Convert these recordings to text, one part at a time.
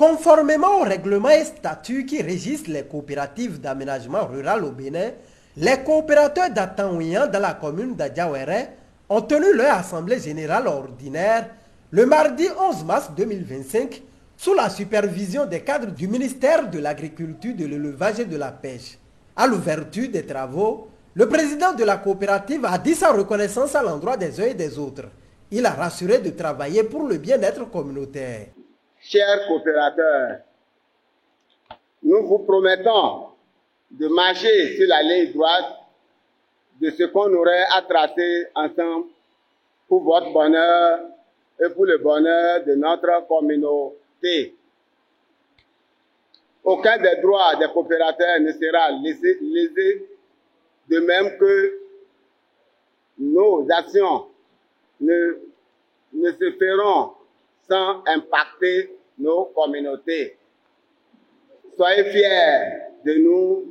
Conformément aux règlements et statuts qui régissent les coopératives d'aménagement rural au Bénin, les coopérateurs d'Atanouian dans la commune d'Adiawere ont tenu leur assemblée générale ordinaire le mardi 11 mars 2025 sous la supervision des cadres du ministère de l'Agriculture, de l'Élevage et de la Pêche. À l'ouverture des travaux, le président de la coopérative a dit sa reconnaissance à l'endroit des uns et des autres. Il a rassuré de travailler pour le bien-être communautaire. Chers coopérateurs, nous vous promettons de marcher sur la ligne droite de ce qu'on aurait à tracer ensemble pour votre bonheur et pour le bonheur de notre communauté. Aucun des droits des coopérateurs ne sera lésé, de même que nos actions ne se feront sans impacter nos communautés. Soyez fiers de nous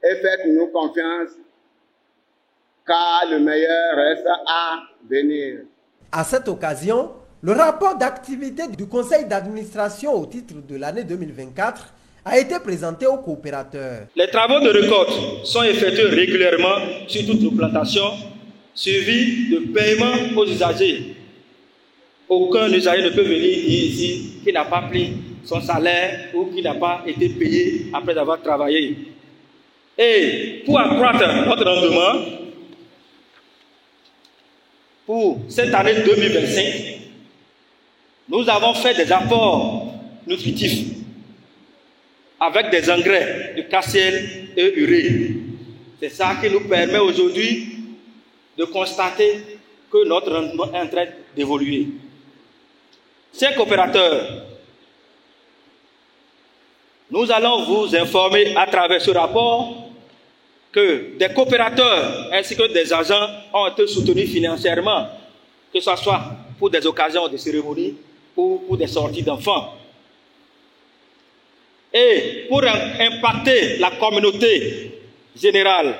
et faites-nous confiance, car le meilleur reste à venir. À cette occasion, le rapport d'activité du conseil d'administration au titre de l'année 2024 a été présenté aux coopérateurs. Les travaux de récolte sont effectués régulièrement sur toutes nos plantations, suivis de paiement aux usagers. Aucun usager ne peut venir ici qui n'a pas pris son salaire ou qui n'a pas été payé après avoir travaillé. Et pour accroître notre rendement, pour cette année 2025, nous avons fait des apports nutritifs avec des engrais de KCl et urée. C'est ça qui nous permet aujourd'hui de constater que notre rendement est en train d'évoluer. Chers coopérateurs, nous allons vous informer à travers ce rapport que des coopérateurs ainsi que des agents ont été soutenus financièrement, que ce soit pour des occasions de cérémonie ou pour des sorties d'enfants. Et pour impacter la communauté générale,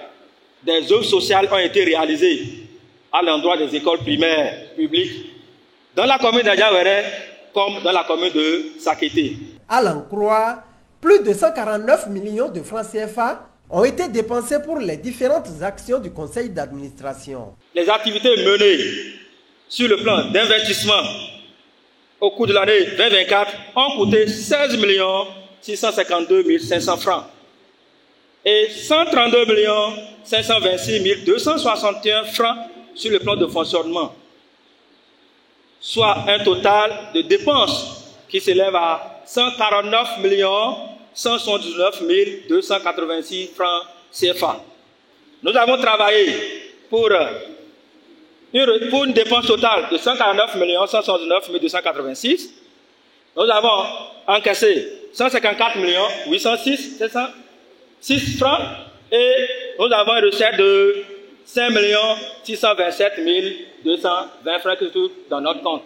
des œuvres sociales ont été réalisées à l'endroit des écoles primaires publiques dans la commune d'Adiawere comme dans la commune de Sakété. À l'en croire, plus de 149 millions de francs CFA ont été dépensés pour les différentes actions du conseil d'administration. Les activités menées sur le plan d'investissement au cours de l'année 2024 ont coûté 16 652 500 francs et 132 526 261 francs sur le plan de fonctionnement, soit un total de dépenses qui s'élève à 149 179 286 francs CFA. Nous avons travaillé pour une dépense totale de 149 179 286. Nous avons encaissé 154 806 706 francs et nous avons une recette de 5 627 220 francs qui se trouvent dans notre compte.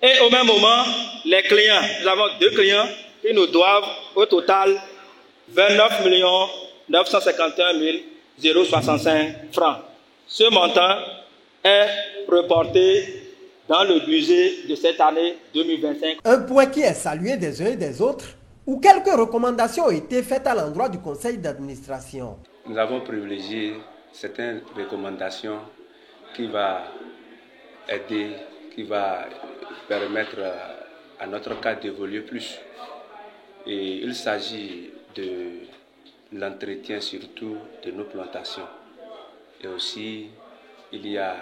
Et au même moment, les clients, nous avons 2 clients qui nous doivent au total 29 951 065 francs. Ce montant est reporté dans le budget de cette année 2025. Un point qui est salué des uns et des autres, où quelques recommandations ont été faites à l'endroit du conseil d'administration. Nous avons privilégié certaines recommandations qui vont aider, qui vont permettre à notre cas d'évoluer plus. Et il s'agit de l'entretien surtout de nos plantations. Et aussi, il y a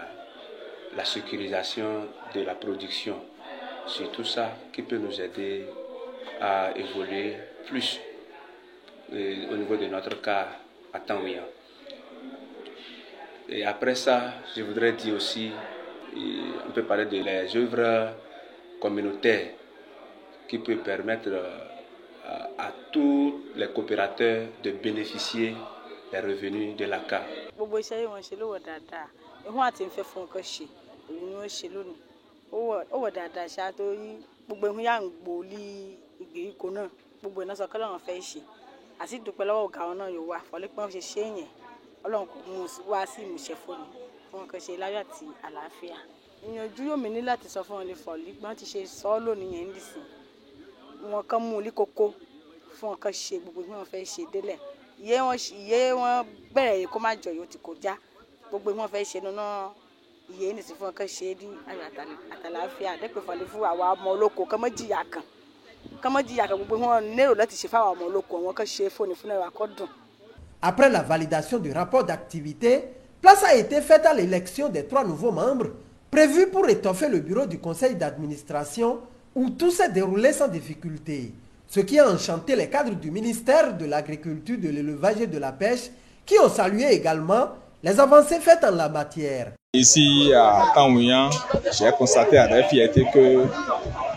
la sécurisation de la production. C'est tout ça qui peut nous aider à évoluer plus au niveau de notre cas à Tanouian. Et après ça, je voudrais dire aussi, on peut parler de les œuvres communautaires qui peuvent permettre à tous les coopérateurs de bénéficier des revenus de la CAF. wọn kàn mú ní kókó fún wọn kàn ṣe gbogbo tí wọn fẹ́ ṣe délẹ̀ iye wọn bẹ̀rẹ̀ yìí kó má jọ yóò ti kọjá gbogbo tí wọn fẹ́ ṣe nínú iye ní sí fún wọn kàn ṣe ní àtàlàáfíà dẹ́pẹ́ fọlẹ́ fún àwa ọmọ olóko kàn mọ́ jìyà kan gbogbo wọn nérò láti ṣe fáwọn ọmọ olóko wọn kàn ṣe fóònù fún ẹwà kọ́ dùn. Après la validation du rapport d'activité, place a été faite à l'élection des 3 nouveaux membres prévus pour étoffer le bureau du conseil d'administration où tout s'est déroulé sans difficulté. Ce qui a enchanté les cadres du ministère de l'Agriculture, de l'Élevage et de la Pêche qui ont salué également les avancées faites en la matière. Ici à Tanouian, j'ai constaté avec fierté que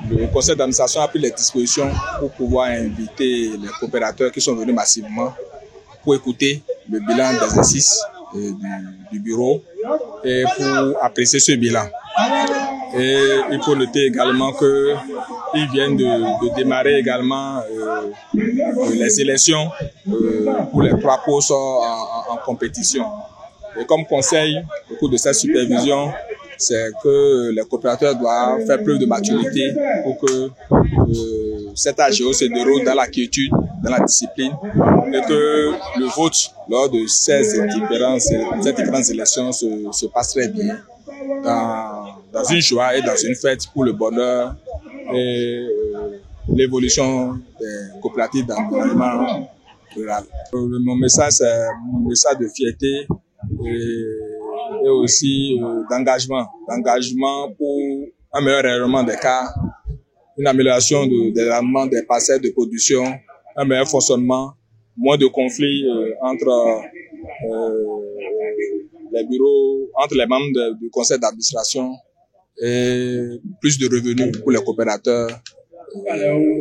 le conseil d'administration a pris les dispositions pour pouvoir inviter les coopérateurs qui sont venus massivement pour écouter le bilan d'exercice du bureau et pour apprécier ce bilan. Et il faut noter également qu'ils viennent de démarrer également les élections pour les 3 postes en compétition. Et comme conseil, au cours de cette supervision, c'est que les coopérateurs doivent faire preuve de maturité pour que cet AGO se déroule dans la quiétude, dans la discipline, et que le vote lors de ces différentes élections se passe très bien, dans une joie et dans une fête pour le bonheur et l'évolution des coopératives d'environnement rural. Mon message, c'est un message de fierté et aussi d'engagement pour un meilleur règlement des cas, une amélioration des rendements des parcelles de production, un meilleur fonctionnement, moins de conflits entre les bureaux, entre les membres du conseil d'administration et plus de revenus pour les coopérateurs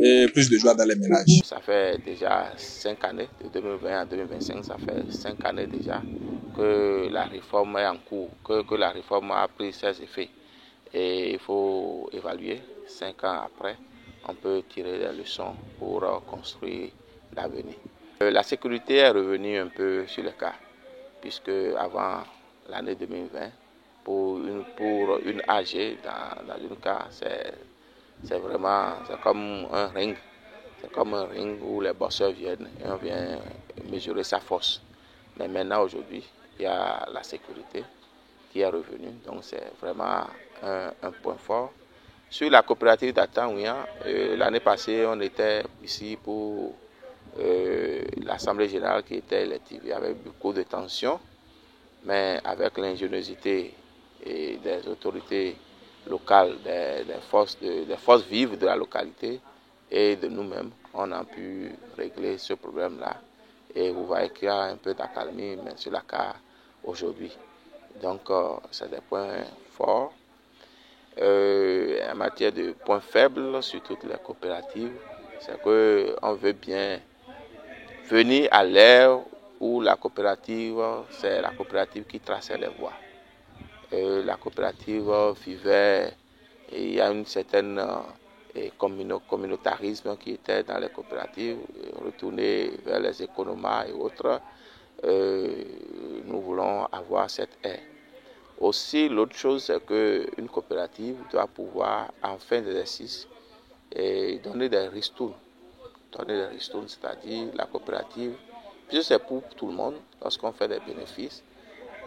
et plus de joie dans les ménages. Ça fait déjà 5 années, de 2020 à 2025, ça fait 5 années déjà que la réforme est en cours, que la réforme a pris ses effets. Et il faut évaluer, 5 ans après, on peut tirer des leçons pour construire l'avenir. La sécurité est revenue un peu sur le cas, puisque avant l'année 2020, pour une AG dans une cas, c'est comme un ring. C'est comme un ring où les bosseurs viennent et on vient mesurer sa force. Mais maintenant, aujourd'hui, il y a la sécurité qui est revenue. Donc c'est vraiment un point fort. Sur la coopérative d'Atanouian, l'année passée, on était ici pour l'Assemblée générale qui était élective. Il y avait beaucoup de tensions, mais avec l'ingéniosité des autorités locales, des forces vives de la localité et de nous-mêmes, on a pu régler ce problème-là. Et vous voyez qu'il y a un peu d'accalmie sur la CAR aujourd'hui. Donc, c'est des points forts. En matière de points faibles sur toutes les coopératives, c'est qu'on veut bien venir à l'ère où la coopérative, c'est la coopérative qui traçait les voies. La coopérative vivait, et il y a une certaine communautarisme qui était dans les coopératives, retourner vers les économas et autres. Nous voulons avoir cette ère. Aussi, l'autre chose, c'est qu'une coopérative doit pouvoir, en fin d'exercice, donner des ristournes. C'est-à-dire la coopérative, puisque c'est pour tout le monde, lorsqu'on fait des bénéfices,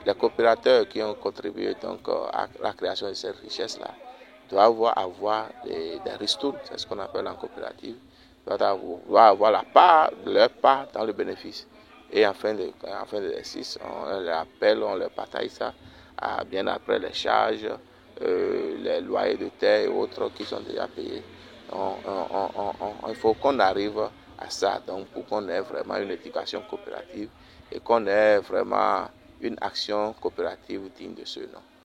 les coopérateurs qui ont contribué donc à la création de cette richesse-là doivent avoir des ristournes, c'est ce qu'on appelle en coopérative, doivent avoir leur part dans le bénéfice. Et en fin d'exercice, on les appelle, on leur partage ça, bien après les charges, les loyers de terre et autres qui sont déjà payés. Il faut qu'on arrive à ça, donc pour qu'on ait vraiment une éducation coopérative et qu'on ait vraiment une action coopérative digne de ce nom.